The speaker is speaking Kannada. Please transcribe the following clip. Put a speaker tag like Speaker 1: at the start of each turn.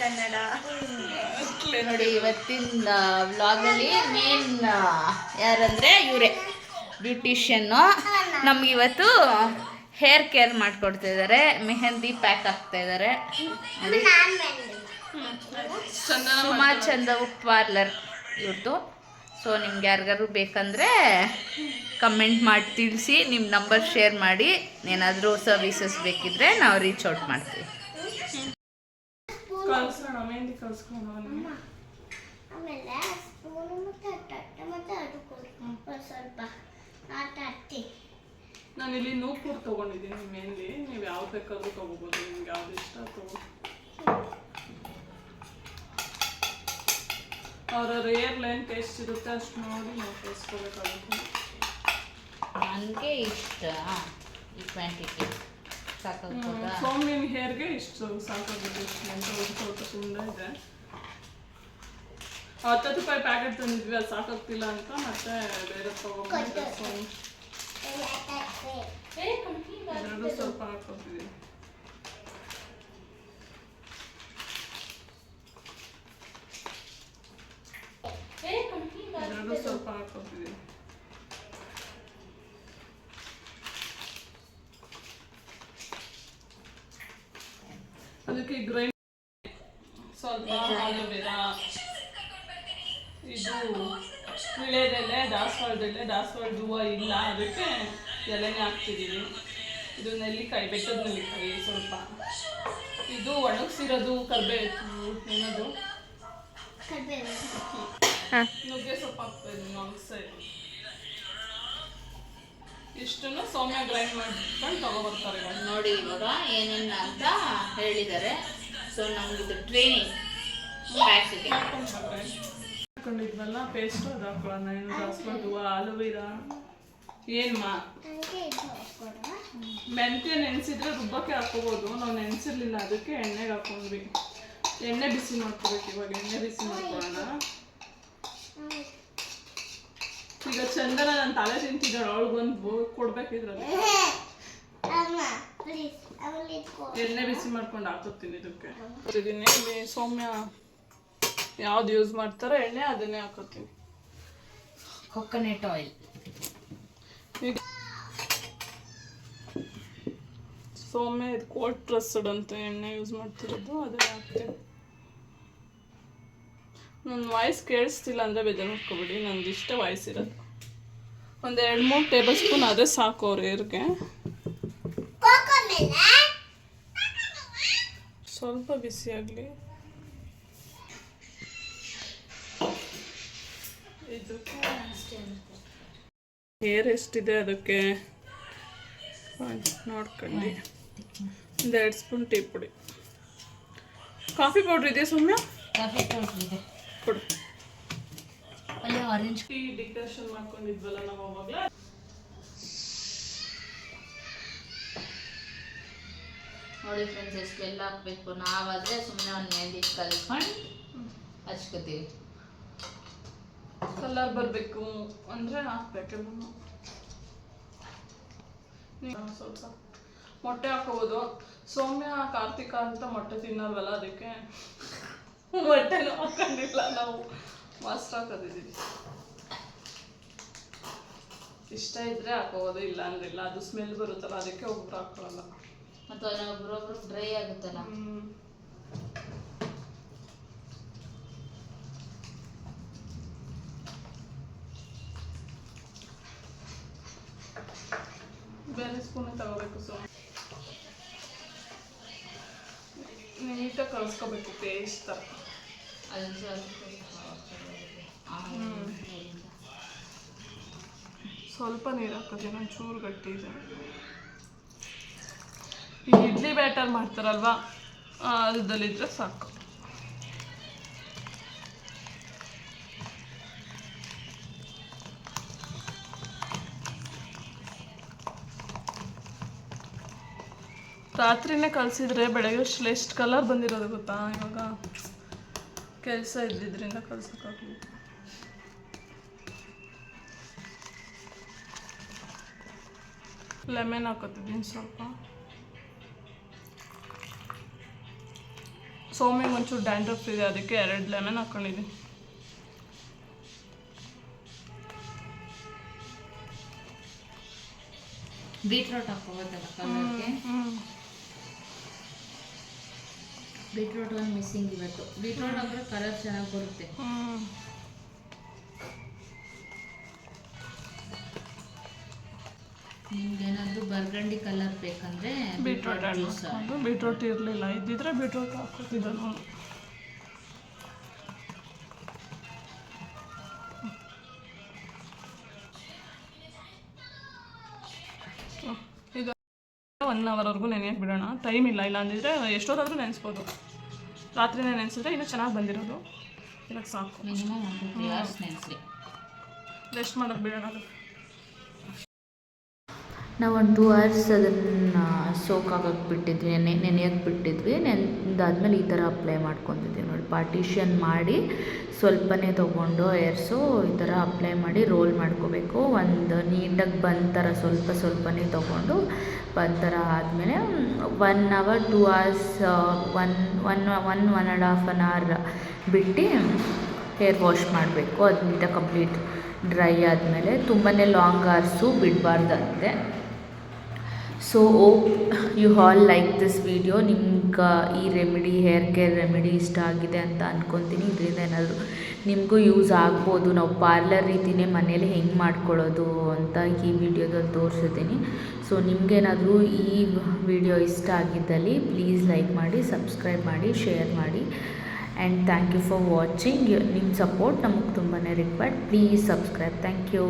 Speaker 1: ಕನ್ನಡ.
Speaker 2: ನೋಡಿ ಇವತ್ತಿನ ವ್ಲಾಗಲ್ಲಿ ಮೇನ್ ಯಾರಂದರೆ ಇವರೇ ಬ್ಯೂಟಿಷಿಯನ್ನು. ನಮಗಿವತ್ತು ಹೇರ್ ಕೇರ್ ಮಾಡಿಕೊಡ್ತಾಯಿದ್ದಾರೆ, ಮೆಹಂದಿ ಪ್ಯಾಕ್ ಆಗ್ತಾಯಿದ್ದಾರೆ. ನೋಡಿ ಸುಮಾ ಚಂದವು ಪಾರ್ಲರ್ ಇವ್ರದ್ದು. ಸೊ ನಿಮ್ಗೆ ಯಾರಿಗಾರು ಬೇಕಂದರೆ ಕಮೆಂಟ್ ಮಾಡಿ ತಿಳಿಸಿ, ನಿಮ್ಮ ನಂಬರ್ ಶೇರ್ ಮಾಡಿ. ಏನಾದರೂ ಸರ್ವಿಸಸ್ ಬೇಕಿದ್ರೆ ನಾವು ರೀಚ್ ಔಟ್ ಮಾಡ್ತೀವಿ.
Speaker 3: ನಾನು ಇಲ್ಲಿ ನೂಪುರ್ ತೊಗೊಂಡಿದ್ದೀನಿ ಮೇನ್ಲಿ. ನೀವು ಯಾವ್ದು ಬೇಕಾದ್ರೂ ತೊಗೋಬೋದು, ನಿಮ್ಗೆ ಯಾವ್ದು ಇಷ್ಟ ತಗೋ. ಅವ್ರವ್ರ ಏರ್ ಲೈನ್ ಟೇಸ್ಟ್ ಇರುತ್ತೆ, ಅಷ್ಟು ನೋಡಿ ನಾವು ತೋರಿಸ್ಕೋಬೇಕಾಗುತ್ತೆ.
Speaker 2: ನನಗೆ ಇಷ್ಟ ಈ ಕ್ವಾಂಟಿಟಿ ಸಾಕಾಗ್ತದ.
Speaker 3: ಸೌಮ್ಯನ ಹೇರ್ಗೆ ಇಷ್ಟು ಸಾಕಾಗುತ್ತೆ. ಇಷ್ಟು ಅಂತ ಸ್ವಲ್ಪ ಸುಂದ ಇದೆ. 10 ರೂಪಾಯಿ ಪ್ಯಾಕೆಟ್ ತಂದಿದ್ವಿ, ಅದು ಸಾಕಾಗ್ತಿಲ್ಲ ಅಂತ ಮತ್ತೆ ಬೇರೆ ತಗೊಂಡ್ಬಂದು ಎರಡು ಸ್ವಲ್ಪ ಹಾಕೋತಿದ್ದೀವಿ. ಎರಡು ಸ್ವಲ್ಪ ಹಾಕೋತಿದ್ದೀವಿ. ಅದಕ್ಕೆ ಗ್ರೈಂಡ್ ಸ್ವಲ್ಪ ಆಲೂವೆರಾ, ಇದು ವಿಳೆದೆಲೆ, ದಾಸವಾಳದ ಹೂವು ಇಲ್ಲ, ಅದಕ್ಕೆ ಎಲೆನೇ ಹಾಕ್ತಿದ್ದೀವಿ. ಇದು ನೆಲ್ಲಿಕಾಯಿ, ಬೆಟ್ಟದ ನೆಲ್ಲಿಕಾಯಿ ಸ್ವಲ್ಪ, ಇದು ಒಣಗಿಸಿರೋದು ಕರಿಬೇವು, ಏನದು ನುಗ್ಗೆ ಸೊಪ್ಪು ಹಾಕ್ತಾಯಿದ್ದೀನಿ ಒಣಗಿಸಿ. ಇಷ್ಟನ್ನು ಸೌಮ್ಯ ಗ್ರೈಂಡ್ ಮಾಡ್ಕೊಂಡು ತಗೊಬರ್ತಾರೆ.
Speaker 2: ನೋಡಿ ಇವಾಗ ಏನೇನು ಅಂತ ಹೇಳಿದ್ದಾರೆ. ಸೊ ನಮಗಿದು ಟ್ರೈನಿಂಗ್ ಬ್ಯಾಕ್ಸಿಗೆ
Speaker 3: ಹಾಕೊಂಡಿದ್ವಲ್ಲ ಪೇಸ್ಟು, ಅದು ಹಾಕೊಳ್ಳೋಣ. ಏನು ದಾಸವಾಳದ ಹೂವು, ಆಲೂವೆರಾ, ಮೆಂತ್ಯ ನೆನೆಸಿದ್ರೆ ರುಬ್ಬಕ್ಕೆ ಹಾಕೋಬೋದು. ನಾವು ನೆನೆಸಿರ್ಲಿಲ್ಲ, ಅದಕ್ಕೆ ಎಣ್ಣೆಗೆ ಹಾಕೊಂಡ್ವಿ. ಎಣ್ಣೆ ಬಿಸಿ ಮಾಡ್ಕೋಬೇಕು. ಇವಾಗ ಎಣ್ಣೆ ಬಿಸಿ ಮಾಡ್ಕೊಳ್ಳೋಣ. ಈಗ ಚಂದನ ನನ್ನ ತಲೆ ತಿಂತಿದ್ದಾಳೆ, ಅವಳಿಗೊಂದು ಕೊಡ್ಬೇಕಿದ್ರಲ್ಲಿ. ಎಣ್ಣೆ ಬಿಸಿ ಮಾಡ್ಕೊಂಡು ಹಾಕೋತೀನಿ ಇದಕ್ಕೆ. ಸೌಮ್ಯ ಯಾವ್ದು ಯೂಸ್ ಮಾಡ್ತಾರೋ ಎಣ್ಣೆ ಅದನ್ನೇ ಹಾಕೋತೀನಿ.
Speaker 2: Coconut oil.
Speaker 3: ಈಗ ಸೌಮ್ಯ ಇದು ಕೋಲ್ಡ್ ಪ್ರೆಸ್ಡ್ ಅಂತ ಎಣ್ಣೆ ಯೂಸ್ ಮಾಡ್ತಿರೋದು, ಅದನ್ನೇ ಹಾಕ್ತೀನಿ. ನನ್ನ ವಾಯ್ಸ್ ಕೇಳಿಸ್ತಿಲ್ಲ ಅಂದರೆ ಬೇಜಾರು ಮಾಡ್ಕೊಬೇಡಿ, ನಂದು ಇಷ್ಟ ವಾಯ್ಸ್ ಇರೋದು. ಒಂದು 2-3 ಟೇಬಲ್ ಸ್ಪೂನ್ ಅದೇ ಸಾಕು ಅವ್ರ ಏರ್ಗೆ. ಸ್ವಲ್ಪ ಬಿಸಿ ಆಗಲಿ. ಇದಕ್ಕೆ ಏರ್ ಎಷ್ಟಿದೆ ಅದಕ್ಕೆ ನೋಡ್ಕೊಂಡು 1-2 ಸ್ಪೂನ್ ಟೀ ಪುಡಿ. ಕಾಫಿ ಪೌಡ್ರ್ ಇದೆಯಾ ಸೌಮ್ಯ?
Speaker 2: ಕಾಫಿ ಪೌಡ್ರ್ ಇದೆ,
Speaker 3: ಕೊಡು.
Speaker 2: ಅಲ್ಲಿ ಆರೆಂಜ್
Speaker 3: ಟೀ ಡಿಕಾಷನ್ ಮಾಡ್ಕೊಂಡಿದ್ವಲ್ಲ ನಾವು ಅವಾಗಲೇ.
Speaker 2: ನೋಡಿ ಫ್ರೆಂಡ್ಸ್, ಎಷ್ಟು ಬೆಲ್ಲ ಹಾಕಬೇಕು. ನಾವಾದರೆ ಸುಮ್ಮನೆ ಒಂದು ಮೆಹಂದಿ ಕಲ್ಸ್ಕೊಂಡು ಹಚ್ಕೋತೀವಿ.
Speaker 3: ಕಲರ್ ಬರಬೇಕು ಅಂದರೆ ಹಾಕ್ಬೇಕೆಲ್ಲ. ಸ್ವಲ್ಪ ಮೊಟ್ಟೆ ಹಾಕೋಬೋದು. ಸೌಮ್ಯ ಕಾರ್ತಿಕ ಅಂತ ಮೊಟ್ಟೆ ತಿನ್ನಲ್ವಲ್ಲ, ಅದಕ್ಕೆ ಮೊಟ್ಟೆನೂ ಹಾಕೊಂಡಿಲ್ಲ. ನಾವು ಮೊಸರು ಹಾಕೋದಿದ್ದೀವಿ. ಇಷ್ಟ ಇದ್ರೆ ಹಾಕೋಬೋದು, ಇಲ್ಲ ಅಂದ್ರಿಲ್ಲ. ಅದು ಸ್ಮೆಲ್ ಬರುತ್ತಲ್ಲ, ಅದಕ್ಕೆ ಒಬ್ಬರು ಹಾಕೊಳ್ಳಲ್ಲ.
Speaker 2: ಮತ್ತು ಒಬ್ಬರೊಬ್ರು ಡ್ರೈ ಆಗುತ್ತಲ್ಲ.
Speaker 3: ಬೇರೆ ಸ್ಪೂನೇ ತಗೋಬೇಕು. ಸೊ ನೀಟಾಗಿ ಕಳಿಸ್ಕೋಬೇಕು ಪೇಸ್ಟ್. ಸ್ವಲ್ಪ ನೀರು ಹಾಕೋತೀನಿ, ಒಂಚೂರು ಗಟ್ಟಿ ಇದೆ. ಈ ಇಡ್ಲಿ ಬ್ಯಾಟರ್ ಮಾಡ್ತಾರಲ್ವ, ಅದರಲ್ಲಿದ್ದರೆ ಸಾಕು. ರಾತ್ರಿನೇ ಕಲಸಿದ್ರೆ ಬೆಳಗ್ಗೆ ಎಷ್ಟು ಕಲರ್ ಬಂದಿರೋದು ಗೊತ್ತಾ. ಇವಾಗ ಕೆಲಸ ಇದ್ದಿದ್ದರಿಂದ ಕಲ್ಸೋಕ್ಕಾಗಲಿಲ್ಲ. ಲೆಮನ್ ಹಾಕೋತಿದ್ದೀನಿ ಸ್ವಲ್ಪ. ಸೌಮ್ಯಗೆ ಒಂಚೂರು ಡ್ಯಾಂಡ್ರಫ್ ಇದೆ, ಅದಕ್ಕೆ 2 ಲೆಮನ್ ಹಾಕ್ಕೊಂಡಿದ್ದೀನಿ.
Speaker 2: ಬೀಟ್ರೋಟ್ ಹಾಕೋಬೋದಲ್ಲ ಕಲರ್ಗೆ. ಬೀಟ್ರೋಟ್ ಒಂದು ಮಿಸ್ಸಿಂಗ್ ಇವತ್ತು. ಬೀಟ್ರೋಟ್ ಹಾಕಿದ್ರೆ ಕಲರ್ ಚೆನ್ನಾಗಿ ಬರುತ್ತೆ. ನಿಮ್ಗೇನಾದರೂ ಬರ್ಗಂಡಿ ಕಲರ್ ಬೇಕಂದ್ರೆ
Speaker 3: ಬೀಟ್ರೋಟ್ ಹಾಕ್ಕೊಂಡು, ಬೀಟ್ರೋಟ್ ಇರಲಿಲ್ಲ, ಇದ್ದಿದ್ರೆ ಬೀಟ್ರೋಟ್ ಹಾಕೋತಿದ್ದೆ ನಾನು. ಈಗ 1 ಅವರ್ವರೆಗೂ ನೆನೆಯಕ್ಕೆ ಬಿಡೋಣ. ಟೈಮ್ ಇಲ್ಲ, ಇಲ್ಲ ಅಂದಿದ್ರೆ ಎಷ್ಟೊತ್ತಾದರೂ ನೆನೆಸ್ಬೋದು. ರಾತ್ರಿನೇ ನೆನೆಸಿದ್ರೆ ಇನ್ನೂ ಚೆನ್ನಾಗಿ ಬಂದಿರೋದು. ಇದಕ್ಕೆ ಸಾಕು.
Speaker 2: ಮಿನಿಮಮ್ 1 to 3 hours ನೆನೆಸಿ
Speaker 3: ರೆಸ್ಟ್ ಮಾಡೋಕ್ಕೆ ಬಿಡೋಣ. ಅದು
Speaker 2: ನಾವು 1 2 hours ಅದನ್ನು ಸೋಕ್ ಆಗಕ್ಕೆ ಬಿಟ್ಟಿದ್ವಿ, ನೆನೆಯಕ್ಕೆ ಬಿಟ್ಟಿದ್ವಿ. ನೆನೆದಾದ್ಮೇಲೆ ಈ ಥರ ಅಪ್ಲೈ ಮಾಡ್ಕೊತಿದ್ವಿ ನೋಡಿ. ಪಾರ್ಟಿಷನ್ ಮಾಡಿ ಸ್ವಲ್ಪನೇ ತೊಗೊಂಡು ಏರ್ಸು ಈ ಥರ ಅಪ್ಲೈ ಮಾಡಿ ರೋಲ್ ಮಾಡ್ಕೋಬೇಕು. ಒಂದು ನೀಟಾಗಿ ಬಂದ ಥರ ಸ್ವಲ್ಪನೇ ತೊಗೊಂಡು ಬಂದ ಥರ ಆದಮೇಲೆ 1 hour 2 hours 1.5 hour ಬಿಟ್ಟು ಹೇರ್ ವಾಶ್ ಮಾಡಬೇಕು. ಅದು ನೀಟಾಗಿ ಕಂಪ್ಲೀಟ್ ಡ್ರೈ ಆದಮೇಲೆ ತುಂಬಾ ಲಾಂಗ್ ಅವರ್ಸು ಬಿಡಬಾರ್ದಂತೆ. So hope you all like this video. ನಿಮ್ಗೆ ಈ ರೆಮಿಡಿ, ಹೇರ್ ಕೇರ್ ರೆಮಿಡಿ ಇಷ್ಟ ಆಗಿದೆ ಅಂತ ಅಂದ್ಕೊತೀನಿ. ಇದರಿಂದ ಏನಾದರೂ ನಿಮಗೂ ಯೂಸ್ ಆಗ್ಬೋದು. ನಾವು ಪಾರ್ಲರ್ ರೀತಿಯೇ ಮನೇಲಿ ಹೆಂಗೆ ಮಾಡ್ಕೊಳ್ಳೋದು ಅಂತ ಈ ವಿಡಿಯೋದಲ್ಲಿ ತೋರಿಸಿದ್ದೀನಿ. ಸೊ ನಿಮಗೇನಾದರೂ ಈ ವಿಡಿಯೋ ಇಷ್ಟ ಆಗಿದ್ದಲ್ಲಿ ಪ್ಲೀಸ್ ಲೈಕ್ ಮಾಡಿ, ಸಬ್ಸ್ಕ್ರೈಬ್ ಮಾಡಿ, ಶೇರ್ ಮಾಡಿ. And thank you for watching. ನಿಮ್ಮ ಸಪೋರ್ಟ್ ನಮಗೆ ತುಂಬಾ required. Please subscribe. Thank you.